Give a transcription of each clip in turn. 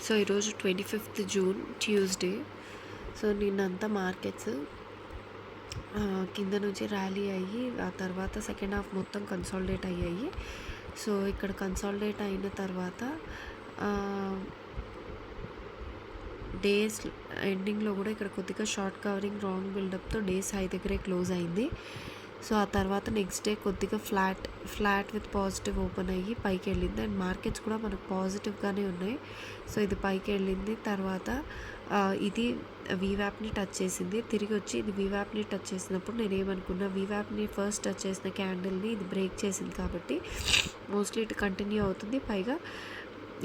So ఈరోజు 25th June Tuesday. So నిన్నంతా markets కింద నుంచి ర్యాలీ అయ్యి ఆ తర్వాత సెకండ్ హాఫ్ మొత్తం కన్సాలిడేట్ అయ్యాయి. సో ఇక్కడ కన్సాలిడేట్ అయిన తర్వాత డేస్ ఎండింగ్లో కూడా ఇక్కడ కొద్దిగా షార్ట్ కవరింగ్ రాంగ్ బిల్డప్తో డేస్ హై దగ్గరే క్లోజ్ అయింది. సో ఆ తర్వాత నెక్స్ట్ డే కొద్దిగా ఫ్లాట్ విత్ పాజిటివ్ ఓపెన్ అయ్యి పైకి వెళ్ళింది. అండ్ మార్కెట్స్ కూడా మనకు పాజిటివ్గానే ఉన్నాయి. సో ఇది పైకి వెళ్ళింది. తర్వాత ఇది వీవ్యాప్ని టచ్ చేసింది. తిరిగి వచ్చి ఇది వీవ్యాప్ని టచ్ చేసినప్పుడు నేను ఏమనుకున్నా, వీవ్యాప్ని ఫస్ట్ టచ్ చేసిన క్యాండిల్ని ఇది బ్రేక్ చేసింది కాబట్టి మోస్ట్లీ ఇటు కంటిన్యూ అవుతుంది. పైగా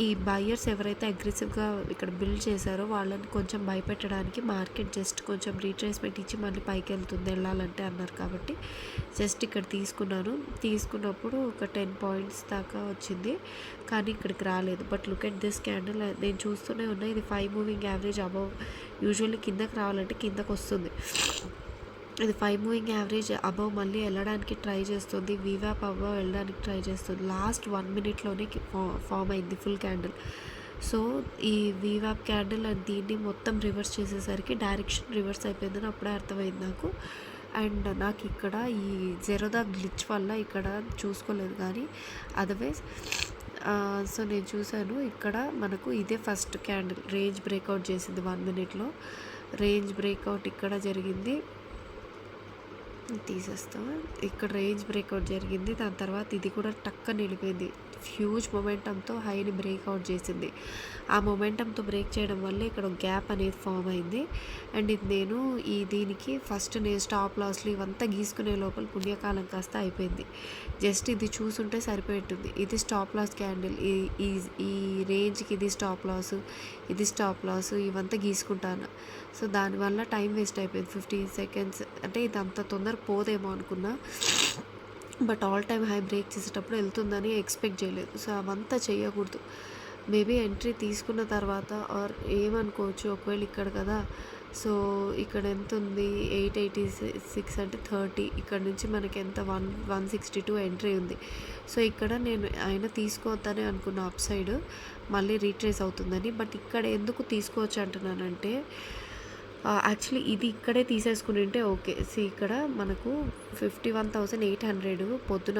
ఈ బయ్యర్స్ ఎవరైతే అగ్రెసివ్గా ఇక్కడ బిల్డ్ చేశారో వాళ్ళని కొంచెం భయపెట్టడానికి మార్కెట్ జస్ట్ కొంచెం రీట్రేస్మెంట్ ఇచ్చి మళ్ళీ పైకి వెళ్తుంది వెళ్ళాలంటే అన్నారు కాబట్టి జస్ట్ ఇక్కడ తీసుకున్నప్పుడు ఒక 10 పాయింట్స్ దాకా వచ్చింది, కానీ ఇక్కడికి రాలేదు. But look at this candle, నేను చూస్తూనే ఉన్నా. ఇది 5 మూవింగ్ యావరేజ్ అబవ్. యూజువల్లీ కిందకి రావాలంటే కిందకు వస్తుంది. ఇది 5 మూవింగ్ యావరేజ్ అబవ్ మళ్ళీ వెళ్ళడానికి ట్రై చేస్తుంది. వీవ్యాప్ అబవ్ వెళ్ళడానికి ట్రై చేస్తుంది. లాస్ట్ 1 మినిట్లోనే ఫామ్ అయింది ఫుల్ క్యాండిల్. సో ఈ వీవ్యాప్ క్యాండిల్ అండ్ దీన్ని మొత్తం రివర్స్ చేసేసరికి డైరెక్షన్ రివర్స్ అయిపోయిందని అప్పుడే అర్థమైంది నాకు. అండ్ నాకు ఇక్కడ ఈ జెరోదా గ్లిచ్ వల్ల ఇక్కడ చూసుకోలేదు, కానీ అదర్వైజ్ సో నేను చూశాను. ఇక్కడ మనకు ఇదే ఫస్ట్ క్యాండిల్ రేంజ్ బ్రేక్అవుట్ చేసింది 1 మినిట్లో. రేంజ్ బ్రేక్అవుట్ ఇక్కడ జరిగింది, తీసేస్తాం. ఇక్కడ రేంజ్ బ్రేక్అవుట్ జరిగింది. దాని తర్వాత ఇది కూడా టక్కని వెళ్ళిపోయింది. హ్యూజ్ మొమెంటంతో హైని బ్రేక్అవుట్ చేసింది. ఆ మొమెంటంతో బ్రేక్ చేయడం వల్ల ఇక్కడ గ్యాప్ అనేది ఫామ్ అయింది. అండ్ ఇది నేను దీనికి ఫస్ట్ నేను స్టాప్ లాస్లు ఇవంతా గీసుకునే లోపల పుణ్యకాలం కాస్త అయిపోయింది. జస్ట్ ఇది చూసుంటే సరిపోయింటుంది. ఇది స్టాప్ లాస్ క్యాండిల్, ఈ రేంజ్కి ఇది స్టాప్ లాస్ ఇవంతా గీసుకుంటాను. సో దానివల్ల టైం వేస్ట్ అయిపోయింది 15 సెకండ్స్. అంటే ఇది అంత తొందర పోదేమో అనుకున్నా, but all time high break చేసేటప్పుడు వెళ్తుందని ఎక్స్పెక్ట్ చేయలేదు. సో అవంతా చేయకూడదు. మేబీ ఎంట్రీ తీసుకున్న తర్వాత ఆర్ ఏమనుకోవచ్చు, ఒకవేళ ఇక్కడ కదా, సో ఇక్కడ ఎంత ఉంది 886 అంటే 30, ఇక్కడ నుంచి మనకి ఎంత 162 ఎంట్రీ ఉంది. సో ఇక్కడ నేను ఆయన తీసుకోవద్దని అనుకున్న అప్ సైడ్ మళ్ళీ రీట్రేస్ అవుతుందని. బట్ ఇక్కడ ఎందుకు తీసుకోవచ్చు అంటున్నానంటే యాక్చువల్లీ ఇది ఇక్కడే తీసేసుకుని ఉంటే ఓకే. సో ఇక్కడ మనకు 51,800 పొద్దున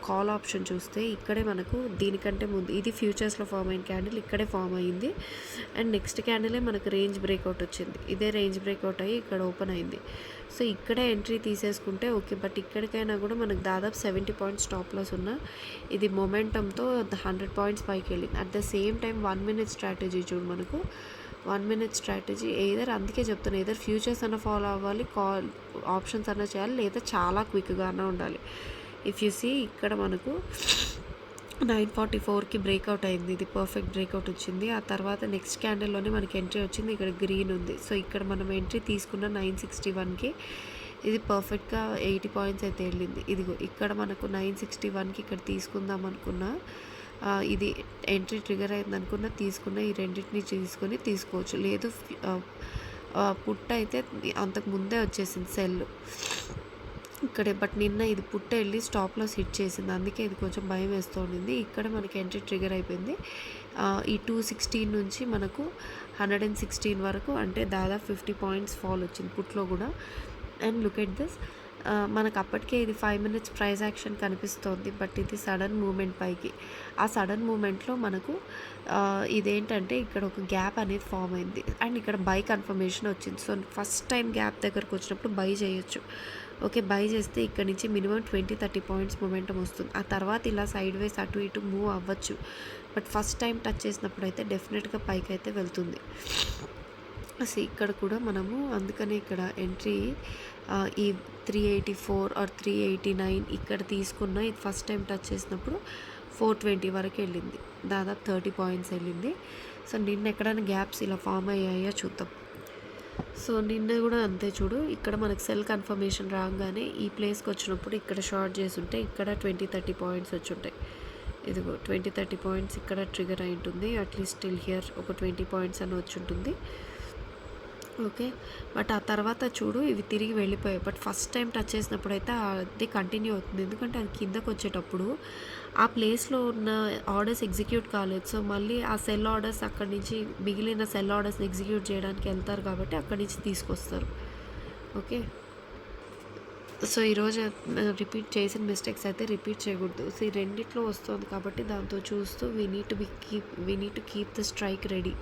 కాల్ ఆప్షన్ చూస్తే ఇక్కడే మనకు దీనికంటే ముందు ఇది ఫ్యూచర్స్లో ఫామ్ అయిన క్యాండిల్ ఇక్కడే ఫామ్ అయ్యింది. అండ్ నెక్స్ట్ క్యాండిలే మనకు రేంజ్ బ్రేక్అవుట్ వచ్చింది. ఇదే రేంజ్ బ్రేక్అవుట్ అయ్యి ఇక్కడ ఓపెన్ అయింది. సో ఇక్కడే ఎంట్రీ తీసేసుకుంటే ఓకే. బట్ ఇక్కడికైనా కూడా మనకు దాదాపు 70 పాయింట్స్ స్టాప్ లాస్ ఉన్న ఇది మొమెంటంతో 100 పాయింట్స్ పైకి వెళ్ళింది. At the same time 1 minute strategy చూడు, మనకు 1 మినిట్ స్ట్రాటజీ అందుకే చెప్తాను, ఏదర్ ఫ్యూచర్స్ అన్న ఫాలో అవ్వాలి, కాల్ ఆప్షన్స్ అన్న చేయాలి, లేదా చాలా క్విక్గా అన్న ఉండాలి. ఇఫ్ యూ సీ ఇక్కడ మనకు 944కి బ్రేక్అవుట్ అయింది. ఇది పర్ఫెక్ట్ బ్రేక్అవుట్ వచ్చింది. ఆ తర్వాత నెక్స్ట్ క్యాండిల్లోనే మనకి ఎంట్రీ వచ్చింది. ఇక్కడ గ్రీన్ ఉంది. సో ఇక్కడ మనం ఎంట్రీ తీసుకున్న 961కి ఇది పర్ఫెక్ట్గా 80 పాయింట్స్ అయితే వెళ్ళింది. ఇదిగో ఇక్కడ మనకు 961కి ఇక్కడ తీసుకుందాం అనుకున్నా, ఇది ఎంట్రీ ట్రిగర్ అయింది అనుకున్న తీసుకున్న, ఈ రెండింటిని తీసుకొని తీసుకోవచ్చు. లేదు పుట్ట అయితే అంతకు ముందే వచ్చేసింది సెల్ ఇక్కడే. బట్ నిన్న ఇది పుట్ట వెళ్ళి స్టాప్ లాస్ హిట్ చేసింది, అందుకే ఇది కొంచెం భయం వేస్తూ ఉండింది. ఇక్కడ మనకి ఎంట్రీ ట్రిగర్ అయిపోయింది. ఈ 216 నుంచి మనకు 116 వరకు, అంటే దాదాపు 50 పాయింట్స్ ఫాల్ వచ్చింది పుట్లో కూడా. అండ్ లుక్ ఎట్ దిస్, మనకు అప్పటికే ఇది 5 మినిట్స్ ప్రైస్ యాక్షన్ కనిపిస్తోంది. బట్ ఇది సడన్ మూమెంట్ పైకి. ఆ సడన్ మూమెంట్లో మనకు ఇదేంటంటే ఇక్కడ ఒక గ్యాప్ అనేది ఫామ్ అయింది. అండ్ ఇక్కడ బై కన్ఫర్మేషన్ వచ్చింది. సో ఫస్ట్ టైం గ్యాప్ దగ్గరకు వచ్చినప్పుడు బై చేయొచ్చు. ఓకే, బై చేస్తే ఇక్కడ నుంచి మినిమం 20-30 పాయింట్స్ మొమెంటం వస్తుంది. ఆ తర్వాత ఇలా సైడ్ వేస్ అటు ఇటు మూవ్ అవ్వచ్చు. బట్ ఫస్ట్ టైం టచ్ చేసినప్పుడు అయితే డెఫినెట్గా పైకి అయితే వెళ్తుంది. సో ఇక్కడ కూడా మనము అందుకనే ఇక్కడ ఎంట్రీ ఈ 384 ఆర్ 389 ఇక్కడ తీసుకున్న, ఇది ఫస్ట్ టైం టచ్ చేసినప్పుడు 420 వరకు వెళ్ళింది. దాదాపు 30 పాయింట్స్ వెళ్ళింది. సో నిన్న ఎక్కడైనా గ్యాప్స్ ఇలా ఫామ్ అయ్యాయో చూద్దాం. సో నిన్న కూడా అంతే చూడు, ఇక్కడ మనకు సెల్ కన్ఫర్మేషన్ రాగానే ఈ ప్లేస్కి వచ్చినప్పుడు ఇక్కడ షార్ట్ చేసి ఉంటే ఇక్కడ 20-30 పాయింట్స్ వచ్చి ఉంటాయి. ఇదిగో 20-30 పాయింట్స్ ఇక్కడ ట్రిగర్ అయి ఉంటుంది. అట్లీస్ట్ స్టిల్ హియర్ ఒక 20 పాయింట్స్ అని వచ్చి ఉంటుంది. ఓకే. బట్ ఆ తర్వాత చూడు ఇవి తిరిగి వెళ్ళిపోయాయి. బట్ ఫస్ట్ టైమ్ టచ్ చేసినప్పుడైతే అది కంటిన్యూ అవుతుంది. ఎందుకంటే అది కిందకొచ్చేటప్పుడు ఆ ప్లేస్‌లో ఉన్న ఆర్డర్స్ ఎగ్జిక్యూట్ కాలేదు. సో, మళ్ళీ ఆ సెల్ ఆర్డర్స్ అక్కడి నుంచి మిగిలిన సెల్ ఆర్డర్స్‌ని ఎగ్జిక్యూట్ చేయడానికి ఎళ్తారు కాబట్టి అక్కడి నుంచి తీసుకొస్తారు. ఓకే. సో, ఈరోజు రిపీట్ చేసిన మిస్టేక్స్ అయితే రిపీట్ చేయకూడదు. సో, ఈ రెండిట్లో వస్తుంది కాబట్టి దాంతో చూస్తూ we need to keep the strike ready.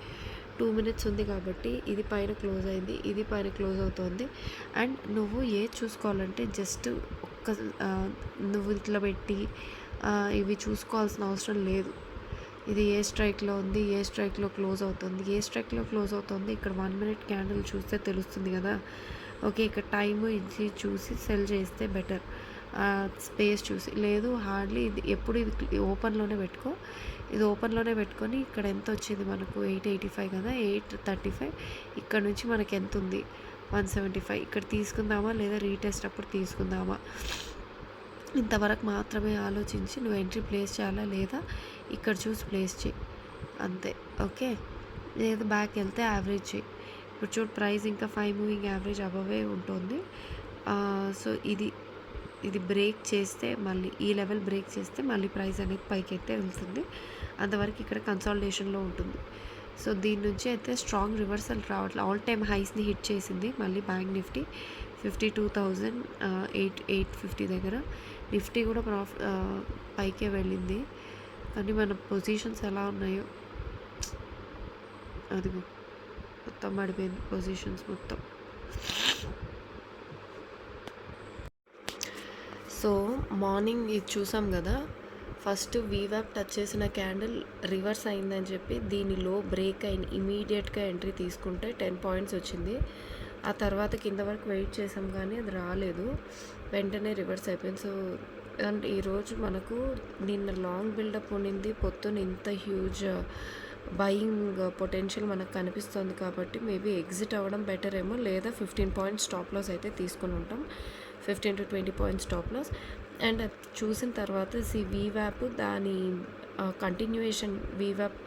2 minutes ఉంది కాబట్టి ఇది పైన క్లోజ్ అయింది. ఇది పైన క్లోజ్ అవుతోంది. అండ్ నువ్వు ఏది చూసుకోవాలంటే జస్ట్ ఒక్క ఆహ్, నువ్వు ఇట్లా పెట్టి ఇవి చూసుకోవాల్సిన అవసరం లేదు. ఇది ఏ స్ట్రైక్‌లో ఉంది, ఏ స్ట్రైక్‌లో క్లోజ్ అవుతుంది, ఏ స్ట్రైక్‌లో క్లోజ్ అవుతుంది ఇక్కడ 1 మినిట్ క్యాండిల్ చూస్తే తెలుస్తుంది కదా! ఓకే. ఇక్కడ టైము ఇది చూసి సెల్ చేస్తే బెటర్. స్పేస్ చూసి. లేదు హార్డ్‌లీ ఇది ఎప్పుడు ఇది ఓపెన్‌లోనే పెట్టుకో. ఇది ఓపెన్‌లోనే పెట్టుకొని ఇక్కడ ఎంతొచ్చింది మనకు 885 కదా! 835 ఇక్కడ నుంచి మనకెంతుంది 175 ఇక్కడ తీసుకుందామా లేదా రీటెస్ట్ అప్పుడు తీసుకుందామా? ఇంతవరకు మాత్రమే ఆలోచించి నువ్వు ఎంట్రీ ప్లేస్ చేయాలా లేదా ఇక్కడ చూసి ప్లేస్ చేయి. అంతే. ఓకే. లేదు బ్యాక్ వెళ్తే యావరేజ్ చెయి. ఇప్పుడు చూడు ప్రైస్ ఇంకా 5 మూవింగ్ యావరేజ్ అబవే ఉంటుంది. సో, ఇది బ్రేక్ చేస్తే మళ్ళీ ఈ లెవెల్ బ్రేక్ చేస్తే మళ్ళీ ప్రైస్ అనేది పైకైతే వెళ్తుంది. అంతవరకు ఇక్కడ కన్సాలిడేషన్‌లో ఉంటుంది. సో, దీని నుంచి అయితే స్ట్రాంగ్ రివర్సల్ రావట్లే. ఆల్ టైమ్ హైస్‌ని హిట్ చేసింది మళ్ళీ బ్యాంక్ నిఫ్టీ 52,850 దగ్గర. నిఫ్టీ కూడా పైకే వెళ్ళింది. కానీ మన పొజిషన్స్ ఎలా ఉన్నాయో అదిగో మొత్తం పడిపోయింది పొజిషన్స్ మొత్తం. సో, మార్నింగ్ ఇది చూసాం కదా! ఫస్ట్ వీవాప్ టచ్ చేసిన క్యాండిల్ రివర్స్ అయిందని చెప్పి దీని లో బ్రేక్ అయిన ఇమీడియట్‌గా ఎంట్రీ తీసుకుంటే 10 పాయింట్స్ వచ్చింది. ఆ తర్వాత కింద వరకు వెయిట్ చేసాం కానీ అది రాలేదు. వెంటనే రివర్స్ అయిపోయింది. సో, అండ్ ఈరోజు మనకు నిన్న లాంగ్ బిల్డప్ ఉండింది. పొద్దున ఇంత హ్యూజ్ బయింగ్ పొటెన్షియల్ మనకు కనిపిస్తుంది కాబట్టి మేబీ ఎగ్జిట్ అవ్వడం బెటర్ ఏమో, లేదా 15 పాయింట్స్ స్టాప్ లాస్ అయితే తీసుకొని ఉంటాం. 15-20 పాయింట్స్ స్టాప్ లాస్. అండ్ అది చూసిన తర్వాత వీవాప్ దాని కంటిన్యూయేషన్ వీవాప్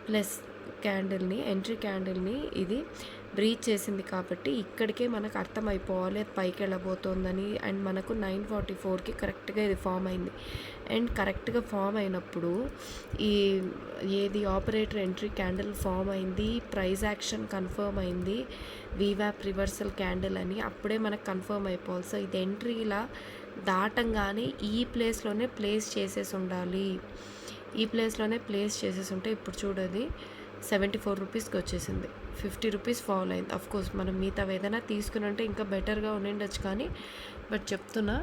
ప్లస్ క్యాండిల్ని ఎంట్రీ క్యాండిల్ని ఇది బ్రీచ్ చేసింది కాబట్టి ఇక్కడికే మనకు అర్థమైపోవాలి అది పైకి వెళ్ళబోతోందని. అండ్ మనకు 944కి కరెక్ట్గా ఇది ఫామ్ అయింది. అండ్ కరెక్ట్గా ఫామ్ అయినప్పుడు ఏది ఆపరేటర్ ఎంట్రీ క్యాండిల్ ఫామ్ అయింది, ప్రైస్ యాక్షన్ కన్ఫర్మ్ అయింది, వీవాప్ రివర్సల్ క్యాండిల్ అని అప్పుడే మనకు కన్ఫర్మ్ అయిపోవాలి. సో, ఇది ఎంట్రీలా దాటంగానే ఈ ప్లేస్లోనే ప్లేస్ చేసేసి ఉండాలి. ఈ ప్లేస్లోనే ప్లేస్ చేసేసి ఉంటే ఇప్పుడు చూడది 74 రూపీస్కి వచ్చేసింది. 50 రూపీస్ ఫాల్ అయింది. అఫ్కోర్స్ మనం మిగతా ఏదైనా తీసుకుని అంటే ఇంకా బెటర్గా ఉండిండొచ్చు కానీ బట్ చెప్తున్నా.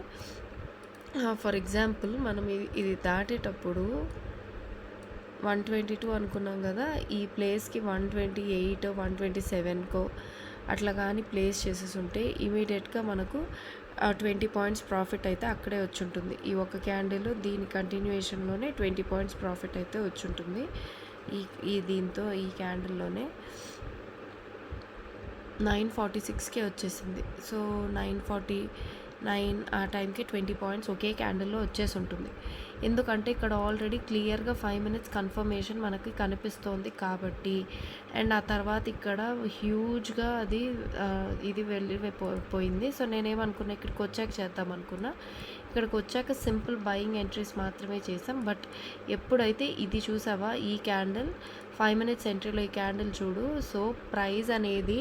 ఫర్ ఎగ్జాంపుల్ మనం ఇది దాటేటప్పుడు 122 అనుకున్నాం కదా! ఈ ప్లేస్కి 128 127కో అట్లా కానీ ప్లేస్ చేసేసి ఉంటే ఇమీడియట్గా మనకు 20 పాయింట్స్ ప్రాఫిట్ అయితే అక్కడే వచ్చి ఉంటుంది. ఈ ఒక క్యాండిల్ దీని కంటిన్యూయేషన్లోనే 20 పాయింట్స్ ప్రాఫిట్ అయితే వచ్చి ఉంటుంది. దీంతో ఈ క్యాండిల్లోనే 946కే వచ్చేసింది. సో, 949 ఆ టైంకి 20 పాయింట్స్ ఒకే క్యాండిల్లో వచ్చేసి ఉంటుంది. ఎందుకంటే ఇక్కడ ఆల్రెడీ క్లియర్గా 5 మినిట్స్ కన్ఫర్మేషన్ మనకి కనిపిస్తోంది కాబట్టి. అండ్ ఆ తర్వాత ఇక్కడ హ్యూజ్గా ఇది పోయింది. సో, నేనేమనుకున్నా ఇక్కడికి వచ్చాక చేద్దాం అనుకున్నా. ఇక్కడికి వచ్చాక సింపుల్ బయింగ్ ఎంట్రీస్ మాత్రమే చేసాం. బట్ ఎప్పుడైతే ఇది చూసావా ఈ క్యాండిల్ 5 మినిట్స్ ఎంట్రీలో ఈ క్యాండిల్ చూడు. సో, ప్రైస్ అనేది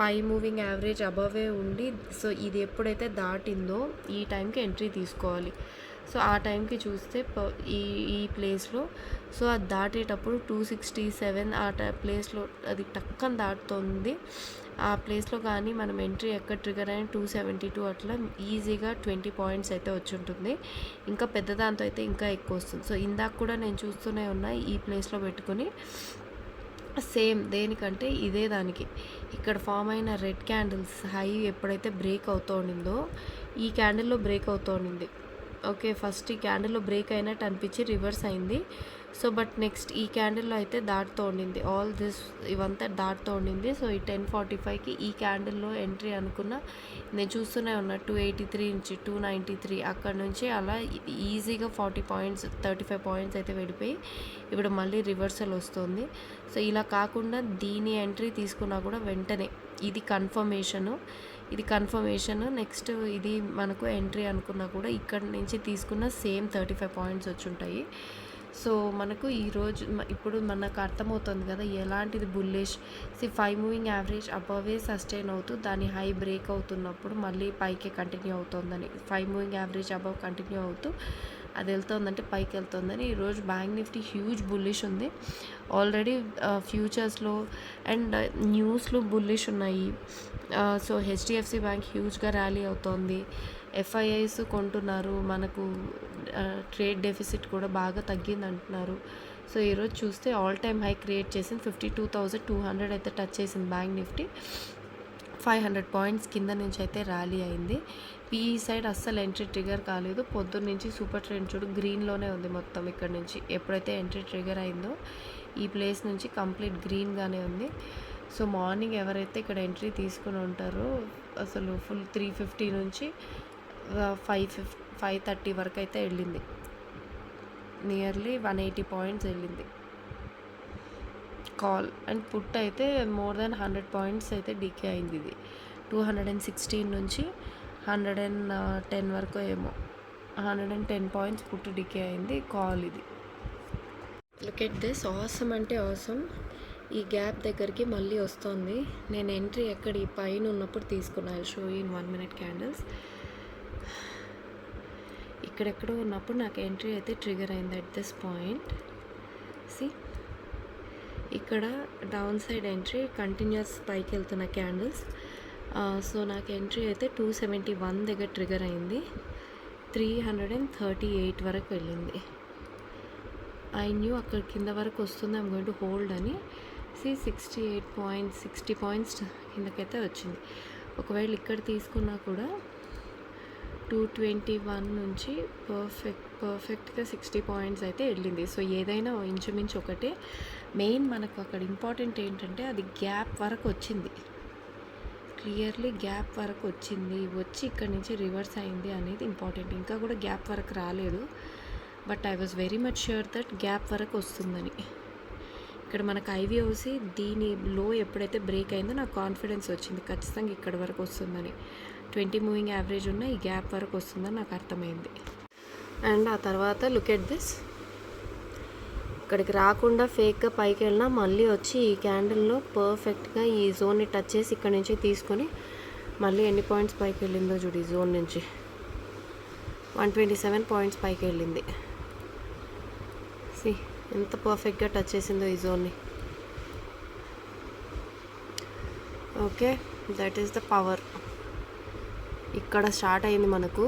5 మూవింగ్ యావరేజ్ అబవే ఉండి సో, ఇది ఎప్పుడైతే దాటిందో ఈ టైంకి ఎంట్రీ తీసుకోవాలి. సో, ఆ టైంకి చూస్తే ఈ ప్లేస్లో సో, అది దాటేటప్పుడు 267 ప్లేస్లో అది టక్కన దాటుతుంది. ఆ ప్లేస్లో కానీ మనం ఎంట్రీ ఎక్కడ ట్రిగర్ అయిన 272 అట్లా ఈజీగా 20 పాయింట్స్ అయితే వచ్చి ఉంటుంది. ఇంకా పెద్ద దాంతో అయితే ఇంకా ఎక్కువ వస్తుంది. సో, ఇందాక కూడా నేను చూస్తూనే ఉన్నా ఈ ప్లేస్లో పెట్టుకొని సేమ్ దేనికంటే ఇదే దానికి ఇక్కడ ఫామ్ అయిన రెడ్ క్యాండిల్స్ హై ఎప్పుడైతే బ్రేక్ అవుతూ ఉండిందో ఈ క్యాండిల్లో బ్రేక్ అవుతూ ఉండింది. ఓకే. ఫస్ట్ ఈ క్యాండిల్లో బ్రేక్ అయినట్టు అనిపించి రివర్స్ అయింది. సో బట్ నెక్స్ట్ ఈ క్యాండిల్లో అయితే దాటుతూ ఉండింది, ఆల్ దిస్ ఇవంతా దాటుతూ ఉండింది. సో ఈ 10:45కి ఈ క్యాండిల్లో ఎంట్రీ అనుకున్న, నేను చూస్తూనే ఉన్నా 283 నుంచి 293, అక్కడ నుంచి అలా ఈజీగా 40 పాయింట్స్ 35 పాయింట్స్ అయితే వెళ్ళిపోయి ఇప్పుడు మళ్ళీ రివర్సల్ వస్తుంది. సో ఇలా కాకుండా దీని ఎంట్రీ తీసుకున్నా కూడా వెంటనే ఇది కన్ఫర్మేషను నెక్స్ట్ ఇది మనకు ఎంట్రీ అనుకున్నా కూడా ఇక్కడ నుంచి తీసుకున్న సేమ్ 35 పాయింట్స్ వచ్చి ఉంటాయి. సో మనకు ఈరోజు ఇప్పుడు మనకు అర్థమవుతుంది కదా ఎలాంటిది బుల్లిష్. 5 మూవింగ్ యావరేజ్ అబవే సస్టైన్ అవుతూ దాని హై బ్రేక్ అవుతున్నప్పుడు మళ్ళీ పైకి కంటిన్యూ అవుతుందని, 5 మూవింగ్ యావరేజ్ అబవ్ కంటిన్యూ అవుతూ అది వెళ్తుందంటే పైకి వెళ్తుందని. ఈరోజు బ్యాంక్ నిఫ్టీ హ్యూజ్ బుల్లిష్ ఉంది. ఆల్రెడీ ఫ్యూచర్స్లో అండ్ న్యూస్లో బుల్లిష్ ఉన్నాయి. సో హెచ్డిఎఫ్సి బ్యాంక్ హ్యూజ్గా ర్యాలీ అవుతోంది, ఎఫ్ఐఐస్ కొంటున్నారు, మనకు ట్రేడ్ డెఫిసిట్ కూడా బాగా తగ్గింది అంటున్నారు. సో ఈరోజు చూస్తే ఆల్ టైమ్ హై క్రియేట్ చేసింది, 52,200 అయితే టచ్ చేసింది బ్యాంక్ నిఫ్టీ. 500 పాయింట్స్ కింద నుంచి అయితే ర్యాలీ అయింది. పీఈ సైడ్ అస్సలు ఎంట్రీ ట్రిగర్ కాలేదు. పొద్దున్న నుంచి సూపర్ ట్రెండ్ చూడు గ్రీన్లోనే ఉంది మొత్తం. ఇక్కడ నుంచి ఎప్పుడైతే ఎంట్రీ ట్రిగర్ అయిందో ఈ ప్లేస్ నుంచి కంప్లీట్ గ్రీన్గానే ఉంది. సో మార్నింగ్ ఎవరైతే ఇక్కడ ఎంట్రీ తీసుకుని ఉంటారో అసలు ఫుల్ 350 నుంచి 530 వరకు అయితే వెళ్ళింది, నియర్లీ 180 పాయింట్స్ వెళ్ళింది కాల్. అండ్ పుట్ అయితే మోర్ దెన్ 100 పాయింట్స్ అయితే డికే అయింది. ఇది 216 నుంచి 110 వరకు ఏమో 110 పాయింట్స్ పుట్టు డికే అయింది కాల్. ఇది లుక్ ఎట్ దిస్, ఆసమ్ అంటే ఆసమ్. ఈ గ్యాప్ దగ్గరికి మళ్ళీ వస్తుంది. నేను ఎంట్రీ ఎక్కడ ఈ పైన ఉన్నప్పుడు తీసుకున్నాను, షో ఇన్ 1 minute క్యాండిల్స్. ఇక్కడెక్కడో ఉన్నప్పుడు నాకు ఎంట్రీ అయితే ట్రిగర్ అయింది అట్ దిస్ పాయింట్. సి ఇక్కడ డౌన్ సైడ్ ఎంట్రీ కంటిన్యూస్ పైకి వెళ్తున్న క్యాండిల్స్. సో నాకు ఎంట్రీ అయితే 271 దగ్గర ట్రిగర్ అయింది, 338 వరకు వెళ్ళింది. ఐ న్యూ అక్కడ కింద వరకు వస్తుంది, ఐమ్ గోయింగ్ టు హోల్డ్ అని. 68 పాయింట్స్ 60 పాయింట్స్ కిందకైతే వచ్చింది. ఒకవేళ ఇక్కడ తీసుకున్నా కూడా 221 నుంచి పర్ఫెక్ట్గా 60 పాయింట్స్ అయితే వెళ్ళింది. సో ఏదైనా ఇంచుమించు ఒకటే. మెయిన్ మనకు అక్కడ ఇంపార్టెంట్ ఏంటంటే అది గ్యాప్ వరకు వచ్చింది, క్లియర్లీ గ్యాప్ వరకు వచ్చింది, వచ్చి ఇక్కడ నుంచి రివర్స్ అయింది అనేది ఇంపార్టెంట్. ఇంకా కూడా గ్యాప్ వరకు రాలేదు, but I was very much sure that gap వరకు వస్తుందని. ఇక్కడ మనకు ఐవిఓసి దీని లో ఎప్పుడైతే బ్రేక్ అయిందో నాకు కాన్ఫిడెన్స్ వచ్చింది ఖచ్చితంగా ఇక్కడ వరకు వస్తుందని. 20 మూవింగ్ యావరేజ్ ఉన్న ఈ గ్యాప్ వరకు వస్తుందని నాకు అర్థమైంది. అండ్ ఆ తర్వాత లుక్ ఎట్ దిస్, ఇక్కడికి రాకుండా ఫేక్గా పైకి వెళ్ళినా మళ్ళీ వచ్చి ఈ క్యాండిల్లో పర్ఫెక్ట్గా ఈ జోన్ని టచ్ చేసి ఇక్కడ నుంచి తీసుకొని మళ్ళీ ఎన్ని పాయింట్స్ పైకి వెళ్ళిందో చూడు. ఈ జోన్ నుంచి 127 పాయింట్స్ పైకి వెళ్ళింది. సి ఎంత పర్ఫెక్ట్గా టచ్ చేసిందో ఈ జోన్ని. Okay, that is the power. ఇక్కడ స్టార్ట్ అయింది మనకు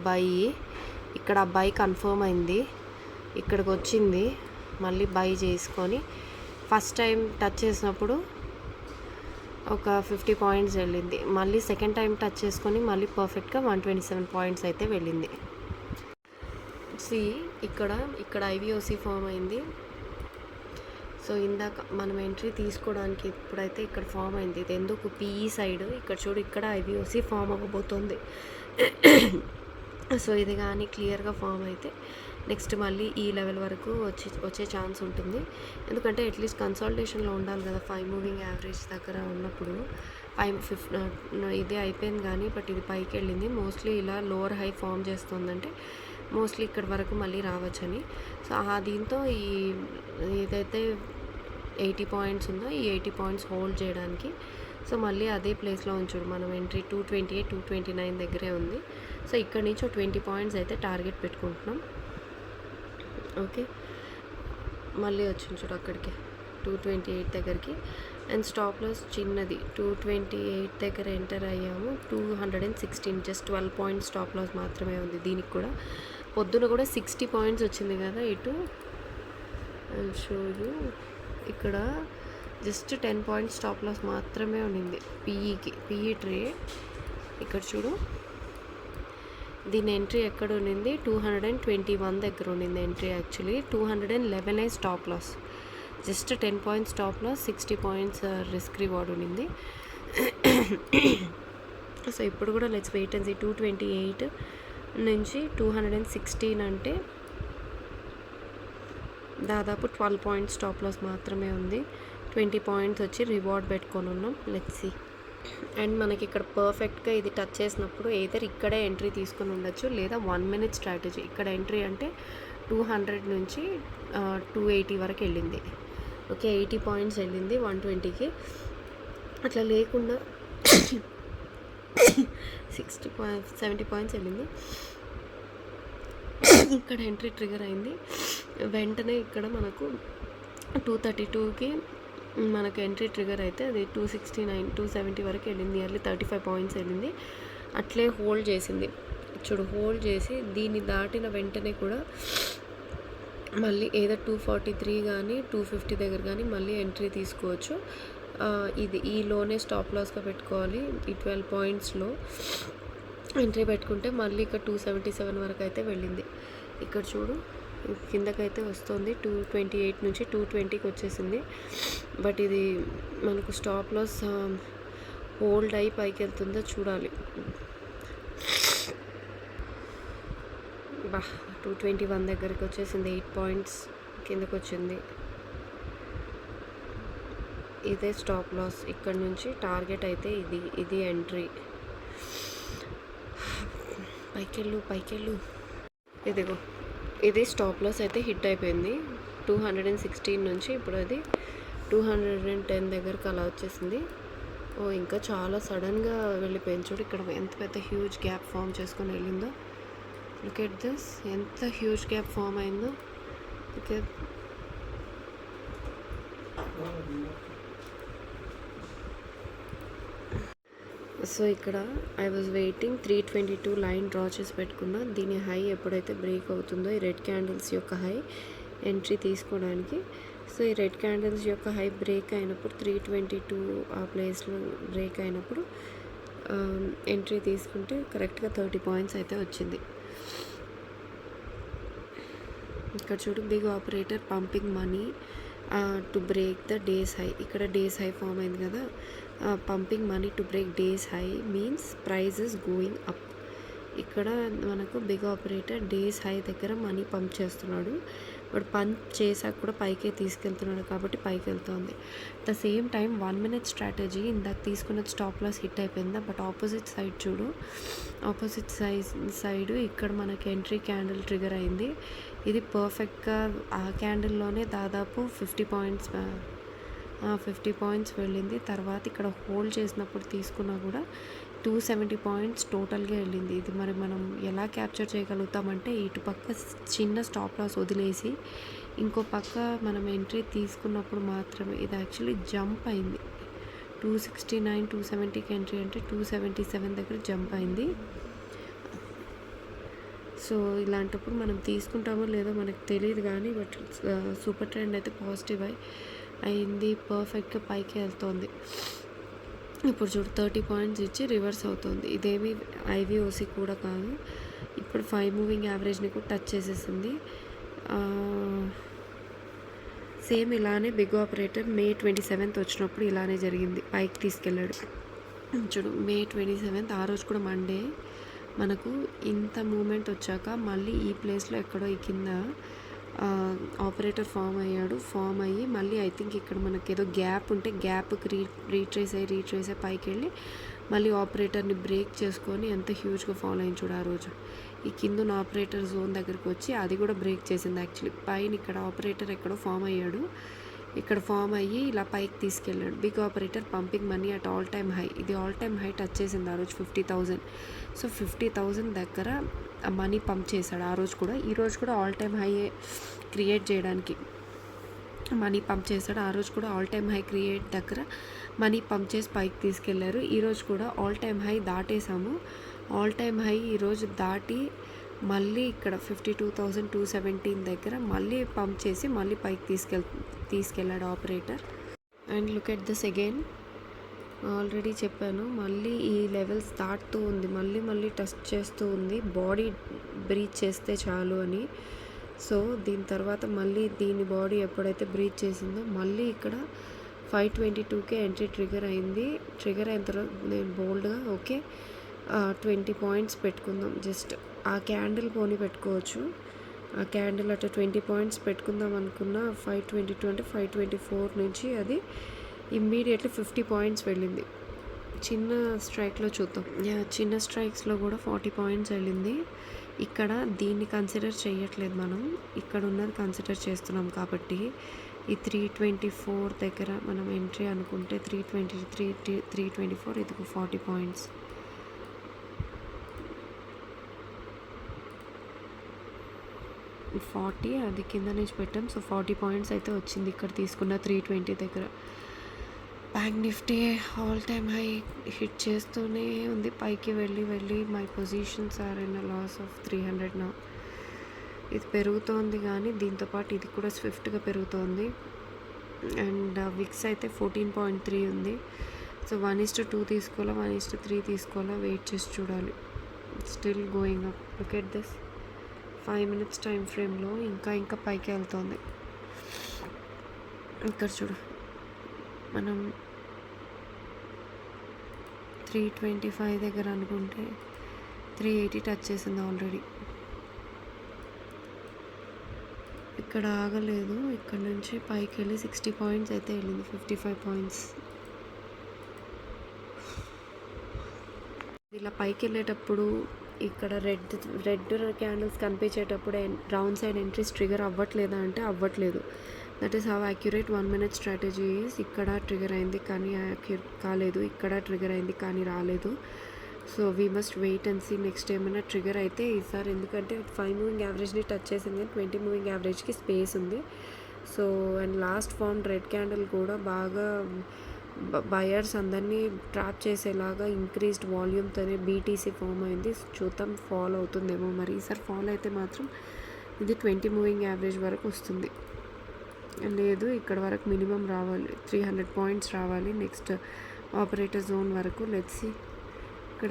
బై, ఇక్కడ బై కన్ఫర్మ్ అయింది, ఇక్కడికి వచ్చింది మళ్ళీ బై చేసుకొని ఫస్ట్ టైం టచ్ చేసినప్పుడు ఒక 50 పాయింట్స్ వెళ్ళింది, మళ్ళీ సెకండ్ టైం టచ్ చేసుకొని మళ్ళీ పర్ఫెక్ట్గా 127 పాయింట్స్ అయితే వెళ్ళింది. సి ఇక్కడ ఐవిఓసి ఫామ్ అయింది. సో ఇందాక మనం ఎంట్రీ తీసుకోవడానికి ఇప్పుడైతే ఇక్కడ ఫామ్ అయింది. ఇది ఎందుకు పీఈ సైడ్ ఇక్కడ చూడు, ఇక్కడ ఐవిఓసి ఫామ్ అవ్వబోతుంది. సో ఇది కానీ క్లియర్గా ఫామ్ అయితే నెక్స్ట్ మళ్ళీ ఈ లెవెల్ వరకు వచ్చే ఛాన్స్ ఉంటుంది. ఎందుకంటే అట్లీస్ట్ కన్సాలిడేషన్లో ఉండాలి కదా 5 మూవింగ్ యావరేజ్ దగ్గర ఉన్నప్పుడు. 550 ఇదే అయిపోయింది కానీ బట్ ఇది పైకి వెళ్ళింది. మోస్ట్లీ ఇలా లోవర్ హై ఫామ్ చేస్తుందంటే మోస్ట్లీ ఇక్కడ వరకు మళ్ళీ రావచ్చని. సో దీంతో ఈ ఏదైతే 80 పాయింట్స్ ఉందో ఈ 80 పాయింట్స్ హోల్డ్ చేయడానికి సో మళ్ళీ అదే ప్లేస్లో ఉంచుడు. మనం ఎంట్రీ 228 229 దగ్గరే ఉంది. సో ఇక్కడ నుంచి 20 పాయింట్స్ అయితే టార్గెట్ పెట్టుకుంటున్నాం. ఓకే, మళ్ళీ వచ్చి చూడు అక్కడికి 228 దగ్గరికి. అండ్ స్టాప్ లాస్ చిన్నది 228 దగ్గర ఎంటర్ అయ్యాము. 216 జస్ట్ 12 పాయింట్స్ స్టాప్ లాస్ మాత్రమే ఉంది. దీనికి కూడా పొద్దున కూడా 60 పాయింట్స్ వచ్చింది కదా ఇటు. అండ్ షోయూ ఇక్కడ జస్ట్ 10 పాయింట్స్ స్టాప్ లాస్ మాత్రమే ఉండింది పీఈకి. పీఈ ట్రేడ్ ఇక్కడ చూడు, దీని ఎంట్రీ ఎక్కడ ఉండింది 221 దగ్గర ఉండింది entry. Actually 211 stop loss, just 10 points stop loss, 60 points risk reward ఉండింది. సో ఇప్పుడు కూడా లెట్స్ వెయిట్ అండ్ సీ. 228 నుంచి 216 అంటే దాదాపు 12 పాయింట్స్ స్టాప్ లాస్ మాత్రమే ఉంది. 20 పాయింట్స్ వచ్చి రివార్డ్ పెట్టుకొని ఉన్నాం. Let's see. అండ్ మనకి ఇక్కడ పర్ఫెక్ట్గా ఇది టచ్ చేసినప్పుడు ఏదర్ ఇక్కడే ఎంట్రీ తీసుకొని ఉండొచ్చు, లేదా 1 మినిట్ స్ట్రాటజీ. ఇక్కడ ఎంట్రీ అంటే 200 నుంచి 280 వరకు వెళ్ళింది. ఓకే, 80 పాయింట్స్ వెళ్ళింది 120కి. అట్లా లేకుండా 70 పాయింట్స్ వెళ్ళింది. ఇక్కడ ఎంట్రీ ట్రిగర్ అయింది. వెంటనే ఇక్కడ మనకు 232కి మనకు ఎంట్రీ ట్రిగర్ అయితే అది 269, 270 వరకు వెళ్ళింది. నియర్లీ 35 పాయింట్స్ వెళ్ళింది. అట్లే హోల్డ్ చేసింది. చూడు, హోల్డ్ చేసి దీన్ని దాటిన వెంటనే కూడా మళ్ళీ ఏదో 243 కానీ 250 దగ్గర కానీ మళ్ళీ ఎంట్రీ తీసుకోవచ్చు. ఇది ఈ లోనే స్టాప్ లాస్గా పెట్టుకోవాలి. ఈ 12 పాయింట్స్లో ఎంట్రీ పెట్టుకుంటే మళ్ళీ ఇక్కడ 277 వరకు అయితే వెళ్ళింది. ఇక్కడ చూడు, కిందకైతే వస్తుంది. 228 నుంచి 220కి వచ్చేసింది. బట్ ఇది మనకు స్టాప్ లాస్ హోల్డ్ అయి పైకి వెళ్తుందో చూడాలి. 221 దగ్గరికి వచ్చేసింది. 8 పాయింట్స్ కిందకు వచ్చింది. ఇదే స్టాప్ లాస్. ఇక్కడ నుంచి టార్గెట్ అయితే ఇది ఎంట్రీ. పైకెళ్ళు. ఇదిగో, ఇది స్టాప్ లాస్ అయితే హిట్ అయిపోయింది. 216 నుంచి ఇప్పుడు అది 210 దగ్గరకు అలా వచ్చేసింది. ఇంకా చాలా సడన్గా వెళ్ళిపోయింది. చూడు, ఇక్కడ ఎంత పెద్ద హ్యూజ్ గ్యాప్ ఫామ్ చేసుకొని వెళ్ళిందో. లుక్ ఎట్ దిస్, ఎంత హ్యూజ్ గ్యాప్ ఫామ్ అయిందో. ఓకే, సో ఇక్కడ I was waiting 322 line draw చేసి పెట్టుకున్నా. దీని హై ఎప్పుడైతే బ్రేక్ అవుతుందో, ఈ రెడ్ క్యాండిల్స్ యొక్క హై ఎంట్రీ తీసుకోవడానికి. సో ఈ రెడ్ క్యాండిల్స్ యొక్క హై బ్రేక్ అయినప్పుడు 322 ఆ ప్లేస్లో బ్రేక్ అయినప్పుడు ఎంట్రీ తీసుకుంటే కరెక్ట్గా 30 పాయింట్స్ అయితే వచ్చింది. ఇక్కడ చూడు, big operator pumping money to break the day's high. ఇక్కడ డేస్ హై ఫామ్ అయింది కదా. Pumping money to break day's high means price is going up. ఇక్కడ మనకు బిగ్ ఆపరేటర్ డేస్ హై దగ్గర మనీ పంప్ చేస్తున్నాడు. వాడు పంప్ చేసాక కూడా పైకే తీసుకెళ్తున్నాడు కాబట్టి పైకి వెళ్తుంది. The same time 1 minute strategy ఇందాక తీసుకున్న స్టాప్ లాస్ హిట్ అయిపోయిందా. బట్ ఆపోజిట్ సైడ్ చూడు, ఆపోజిట్ సైడ్ ఇక్కడ మనకి ఎంట్రీ క్యాండిల్ ట్రిగర్ అయింది. ఇది పర్ఫెక్ట్గా ఆ క్యాండిల్లోనే దాదాపు 50 పాయింట్స్ వెళ్ళింది. తర్వాత ఇక్కడ హోల్డ్ చేసినప్పుడు తీసుకున్నా కూడా 270 పాయింట్స్ టోటల్గా వెళ్ళింది. ఇది మరి మనం ఎలా క్యాప్చర్ చేయగలుగుతామంటే, ఇటు పక్క చిన్న స్టాప్ లాస్ వదిలేసి ఇంకో పక్క మనం ఎంట్రీ తీసుకున్నప్పుడు మాత్రమే. ఇది యాక్చువల్లీ జంప్ అయింది. 269, 270కి ఎంట్రీ అంటే 277 దగ్గర జంప్ అయింది. సో ఇలాంటప్పుడు మనం తీసుకుంటామో లేదో మనకు తెలియదు కానీ, బట్ సూపర్ ట్రెండ్ అయితే పాజిటివ్ అయింది. పర్ఫెక్ట్గా పైకి వెళ్తుంది. ఇప్పుడు చూడు, 30 పాయింట్స్ ఇచ్చి రివర్స్ అవుతుంది. ఇదేమి ఐవిఓసి కూడా కాదు. ఇప్పుడు 5 మూవింగ్ యావరేజ్ని కూడా టచ్ చేసేసింది. సేమ్ ఇలానే బిగ్ ఆపరేటర్ May 27th వచ్చినప్పుడు ఇలానే జరిగింది. పైకి తీసుకెళ్ళాడు. చూడు, May 27th ఆ రోజు కూడా మండే మనకు ఇంత మూమెంట్ వచ్చాక మళ్ళీ ఈ ప్లేస్లో ఎక్కడో ఈ కింద ఆపరేటర్ ఫామ్ అయ్యి మళ్ళీ ఐ థింక్ ఇక్కడ మనకి ఏదో గ్యాప్ ఉంటే గ్యాప్కి రీట్రేస్ అయ్యి పైకి వెళ్ళి మళ్ళీ ఆపరేటర్ని బ్రేక్ చేసుకొని ఎంత హ్యూజ్గా ఫాలో అయింది చూడు. ఆ రోజు ఈ కింద ఆపరేటర్ జోన్ దగ్గరికి వచ్చి అది కూడా బ్రేక్ చేసింది. యాక్చువల్లీ పైన ఇక్కడ ఆపరేటర్ ఎక్కడో ఫామ్ అయ్యాడు. ఇక్కడ ఫామ్ అయ్యి ఇలా పైకి తీసుకెళ్ళాడు. Big operator pumping money at all time high. ఇది ఆల్ టైమ్ హై టచ్ చేసింది ఆ రోజు 50,000. సో 50,000 దగ్గర మనీ పంప్ చేశాడు ఆ రోజు కూడా. ఈ రోజు కూడా ఆల్ టైమ్ హై క్రియేట్ చేయడానికి మనీ పంప్ చేశాడు. ఆ రోజు కూడా ఆల్ టైమ్ హై క్రియేట్ దగ్గర మనీ పంప్ చేసి పైకి తీసుకెళ్లారు. ఈరోజు కూడా ఆల్ టైమ్ హై దాటేసాము. ఆల్ టైమ్ హై ఈరోజు దాటి మళ్ళీ ఇక్కడ 52,217 దగ్గర మళ్ళీ పంప్ చేసి మళ్ళీ పైకి తీసుకెళ్ళాడు operator. And look at this again, already చెప్పాను. మళ్ళీ ఈ లెవెల్స్ దాటుతూ ఉంది. మళ్ళీ మళ్ళీ టెస్ట్ చేస్తూ ఉంది. బాడీ బ్రీత్ చేస్తే చాలు అని. సో దీని తర్వాత మళ్ళీ దీని బాడీ ఎప్పుడైతే బ్రీత్ చేసిందో మళ్ళీ ఇక్కడ 522కే ఎంట్రీ ట్రిగర్ అయింది. ట్రిగర్ అయిన తర్వాత నేను బోల్డ్గా ఓకే 20 పాయింట్స్ పెట్టుకుందాం. జస్ట్ ఆ క్యాండిల్ పోనీ పెట్టుకోవచ్చు. ఆ క్యాండిల్ అట్లా 20 పాయింట్స్ పెట్టుకుందాం అనుకున్న 522 అంటే 524 నుంచి అది ఇమ్మీడియట్లీ 50 పాయింట్స్ వెళ్ళింది. చిన్న స్ట్రైక్లో చూద్దాం. చిన్న స్ట్రైక్స్లో కూడా 40 పాయింట్స్ వెళ్ళింది. ఇక్కడ దీన్ని కన్సిడర్ చేయట్లేదు మనం, ఇక్కడ ఉన్నది కన్సిడర్ చేస్తున్నాం. కాబట్టి ఈ 324 దగ్గర మనం ఎంట్రీ అనుకుంటే 324 ఇది 40 పాయింట్స్. అది కింద నుంచి పెట్టాం. సో 40 పాయింట్స్ అయితే వచ్చింది ఇక్కడ తీసుకున్న 320 దగ్గర. Bank Nifty all time high hit చేస్తూనే ఉంది. పైకి వెళ్ళి my positions are in loss of 300 నా. ఇది పెరుగుతోంది కానీ దీంతోపాటు ఇది కూడా స్విఫ్ట్గా పెరుగుతోంది. అండ్ విక్స్ అయితే 14.3 ఉంది. సో 1:2 తీసుకోవాలా 1:3 తీసుకోవాలా వెయిట్ చేసి చూడాలి. Still going up. Look at this 5 minutes time ఫ్రేమ్లో ఇంకా పైకి వెళ్తుంది. ఇక్కడ చూడు, మనం 325 దగ్గర అనుకుంటే 380 టచ్ చేసింది ఆల్రెడీ. ఇక్కడ ఆగలేదు. ఇక్కడ నుంచి పైకి వెళ్ళి 60 పాయింట్స్ అయితే వెళ్ళింది. 55 పాయింట్స్. ఇలా పైకి వెళ్ళేటప్పుడు ఇక్కడ రెడ్ క్యాండిల్స్ కనిపించేటప్పుడు రౌండ్ సైడ్ ఎంట్రీస్ ట్రిగర్ అవ్వట్లేదా అంటే అవ్వట్లేదు. That is how accurate 1 minute strategy is. ఇక్కడ ట్రిగర్ అయింది కానీ కాలేదు, ఇక్కడ ట్రిగర్ అయింది కానీ రాలేదు. So we must wait and see next ఏమైనా ట్రిగర్ అయితే ఈసారి. ఎందుకంటే 5 మూవింగ్ యావరేజ్ని టచ్ చేసింది, 20 మూవింగ్ యావరేజ్కి స్పేస్ ఉంది. So and last form red candle కూడా బాగా బయర్స్ అందరినీ ట్రాప్ చేసేలాగా ఇంక్రీస్డ్ వాల్యూమ్తోనే బీటీసీ ఫామ్ అయింది. చూద్దాం ఫాల్ అవుతుందేమో. మరి ఈసారి ఫాల్ అయితే మాత్రం ఇది 20 మూవింగ్ యావరేజ్ వరకు వస్తుంది. లేదు ఇక్కడ వరకు మినిమం రావాలి, 300 పాయింట్స్ రావాలి నెక్స్ట్ ఆపరేటర్ జోన్ వరకు. Let's see.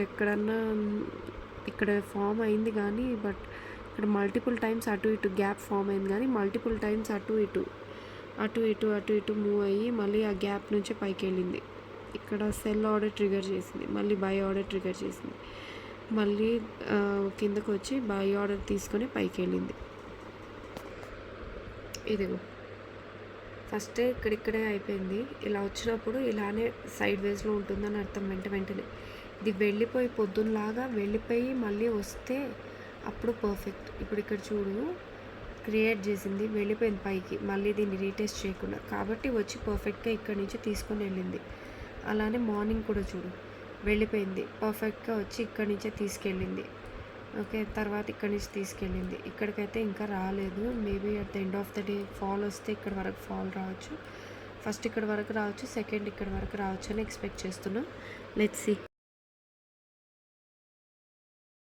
ఎక్కడన్నా ఇక్కడ ఫామ్ అయింది కానీ బట్ ఇక్కడ మల్టిపుల్ టైమ్స్ అటు ఇటు గ్యాప్ ఫామ్ అయింది కానీ మల్టిపుల్ టైమ్స్ అటు ఇటు మూవ్ అయ్యి మళ్ళీ ఆ గ్యాప్ నుంచి పైకి వెళ్ళింది. ఇక్కడ సెల్ ఆర్డర్ ట్రిగర్ చేసింది, మళ్ళీ బై ఆర్డర్ ట్రిగర్ చేసింది, మళ్ళీ కిందకు వచ్చి బై ఆర్డర్ తీసుకొని పైకి వెళ్ళింది. ఇదిగో ఫస్ట్ ఇక్కడే అయిపోయింది. ఇలా వచ్చినప్పుడు ఇలానే సైడ్ వేస్లో ఉంటుందని అర్థం. వెంటనే ఇది వెళ్ళిపోయి పొద్దున్నలాగా వెళ్ళిపోయి మళ్ళీ వస్తే అప్పుడు పర్ఫెక్ట్. ఇప్పుడు ఇక్కడ చూడు క్రియేట్ చేసింది, వెళ్ళిపోయింది పైకి, మళ్ళీ దీన్ని రీటెస్ట్ చేయకుండా. కాబట్టి వచ్చి పర్ఫెక్ట్గా ఇక్కడి నుంచి తీసుకొని వెళ్ళింది. అలానే మార్నింగ్ కూడా చూడు వెళ్ళిపోయింది, పర్ఫెక్ట్గా వచ్చి ఇక్కడి నుంచే తీసుకెళ్ళింది. ఓకే, తర్వాత ఇక్కడి నుంచి తీసుకెళ్ళింది. ఇక్కడికైతే ఇంకా రాలేదు. Maybe at the end of the day fall వస్తే ఇక్కడ వరకు ఫాల్ రావచ్చు. ఫస్ట్ ఇక్కడ వరకు రావచ్చు, సెకండ్ ఇక్కడ వరకు రావచ్చు అని ఎక్స్పెక్ట్ చేస్తున్నాం. Let's see.